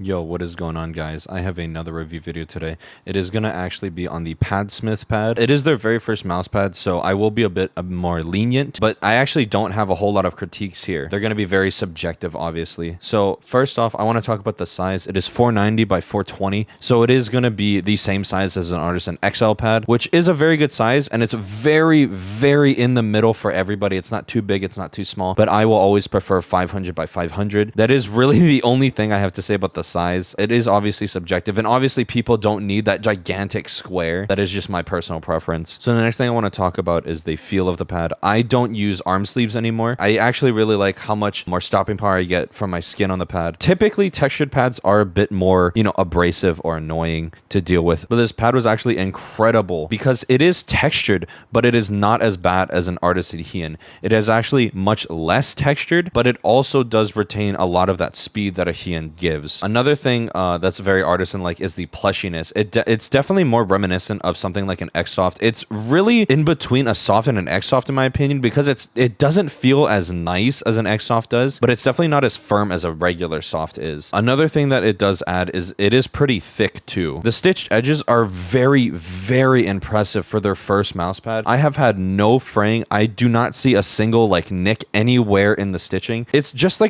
Yo, what is going on, guys? I have another review video today. It is going to actually be on the Padsmith pad. It is their very first mouse pad, so I will be a bit more lenient, but I actually don't have a whole lot of critiques here. They're going to be very subjective, obviously. So first off, I want to talk about the size. It is 490 by 420, so it is going to be the same size as an Artisan XL pad, which is a very good size, and it's very, very in the middle for everybody. It's not too big, it's not too small, but I will always prefer 500 by 500. That is really the only thing I have to say about the size. It is obviously subjective, and obviously people don't need that gigantic square. That is just my personal preference. So the next thing I want to talk about is the feel of the pad. I don't use arm sleeves anymore. I actually really like how much more stopping power I get from my skin on the pad. Typically textured pads are a bit more, abrasive or annoying to deal with, but this pad was actually incredible because it is textured, but it is not as bad as an Artisan Heian. It is actually much less textured, but it also does retain a lot of that speed that a Heian gives. Another thing that's very Artisan-like is the plushiness. It's definitely more reminiscent of something like an X-Soft. It's really in between a soft and an X-Soft in my opinion, because it doesn't feel as nice as an X-Soft does, but it's definitely not as firm as a regular soft is. Another thing that it does add is it is pretty thick too. The stitched edges are very, very impressive for their first mouse pad. I have had no fraying. I do not see a single nick anywhere in the stitching. It's just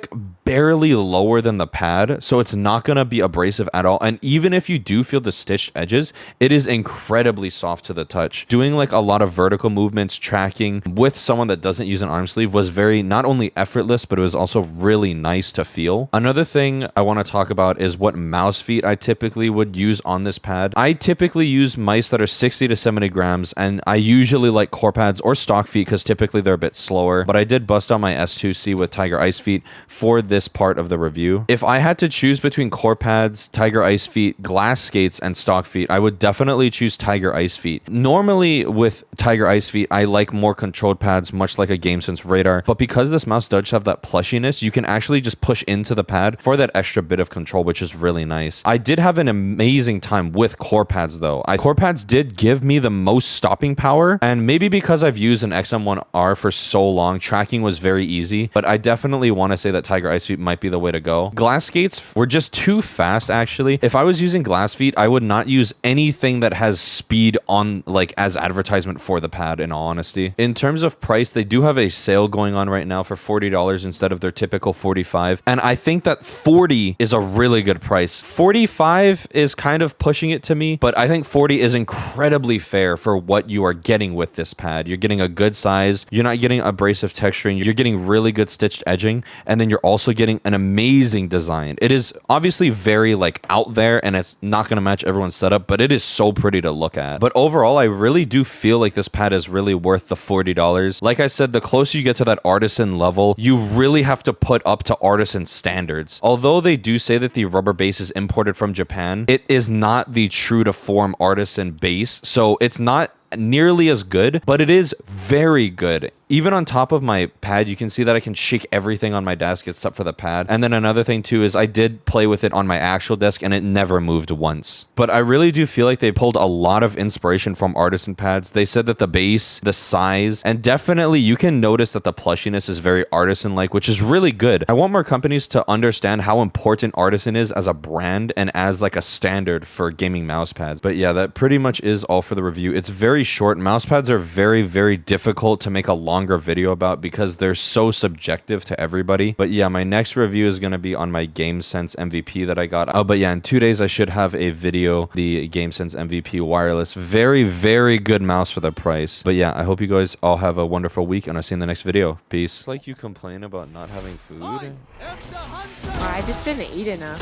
barely lower than the pad, so it's not gonna be abrasive at all. And even if you do feel the stitched edges, it is incredibly soft to the touch. Doing a lot of vertical movements, tracking with someone that doesn't use an arm sleeve was very not only effortless, but it was also really nice to feel. Another thing I want to talk about is what mouse feet I typically would use on this pad. I typically use mice that are 60 to 70 grams, and I usually like Corepads or stock feet because typically they're a bit slower, but I did bust out my S2C with Tiger Ice feet for this part of the review. If I had to choose between Corepads, Tiger Ice feet, glass skates, and stock feet, I would definitely choose Tiger Ice feet. Normally with Tiger Ice feet, I like more controlled pads, much like a GameSense Radar, but because this mouse does have that plushiness, you can actually just push into the pad for that extra bit of control, which is really nice. I did have an amazing time with Corepads though. Corepads did give me the most stopping power, and maybe because I've used an XM1R for so long, tracking was very easy, but I definitely want to say that Tiger Ice feet might be the way to go. Glass skates were just too fast actually. If I was using glass feet, I would not use anything that has speed on as advertisement for the pad, in all honesty. In terms of price, they do have a sale going on right now for $40 instead of their typical $45, and I think that $40 is a really good price. $45 is kind of pushing it to me, but I think $40 is incredibly fair for what you are getting with this pad. You're getting a good size, you're not getting abrasive texturing, you're getting really good stitched edging, and then you're also getting an amazing design. It is obviously very out there, and it's not going to match everyone's setup, but it is so pretty to look at. But overall, I really do feel like this pad is really worth the $40. Like I said, the closer you get to that Artisan level, you really have to put up to Artisan standards. Although they do say that the rubber base is imported from Japan, it is not the true to form Artisan base, so it's not nearly as good, but it is very good. Even on top of my pad, you can see that I can shake everything on my desk except for the pad. And then another thing too is I did play with it on my actual desk and it never moved once. But I really do feel like they pulled a lot of inspiration from Artisan pads. They said that the base, the size, and definitely you can notice that the plushiness is very Artisan-like, which is really good. I want more companies to understand how important Artisan is as a brand and as a standard for gaming mouse pads. But yeah, that pretty much is all for the review. It's very short. Mouse pads are very, very difficult to make a longer video about because they're so subjective to everybody. But yeah, my next review is going to be on my GameSense MVP that I got. Oh, but yeah, in 2 days I should have a video, the GameSense MVP wireless. Very, very good mouse for the price. But yeah, I hope you guys all have a wonderful week, and I'll see you in the next video. Peace. It's like you complain about not having food. I just didn't eat enough.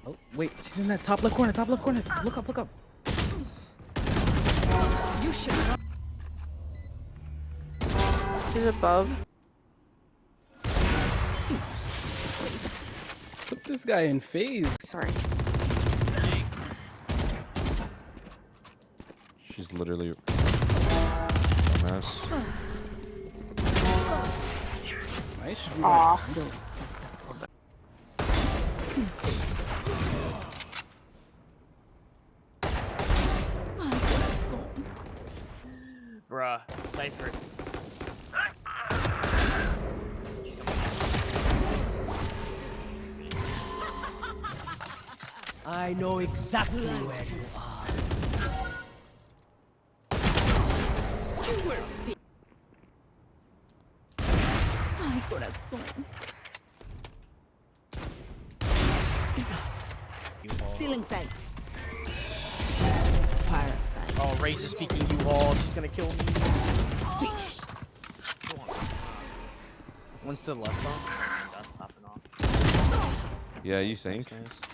Oh, wait, she's in that top left corner, top left corner. Look up, look up. You should. She's above. Put this guy in phase. Sorry. She's literally a mess. Why should we Bruh, Cypher. I know exactly where you are. Ay, corazón. Stealing sight. Parasite. Oh, Ray's just speaking U-Haul. She's gonna kill me. Finished. One's to the left phone. That's popping off. Yeah, you think? Nice.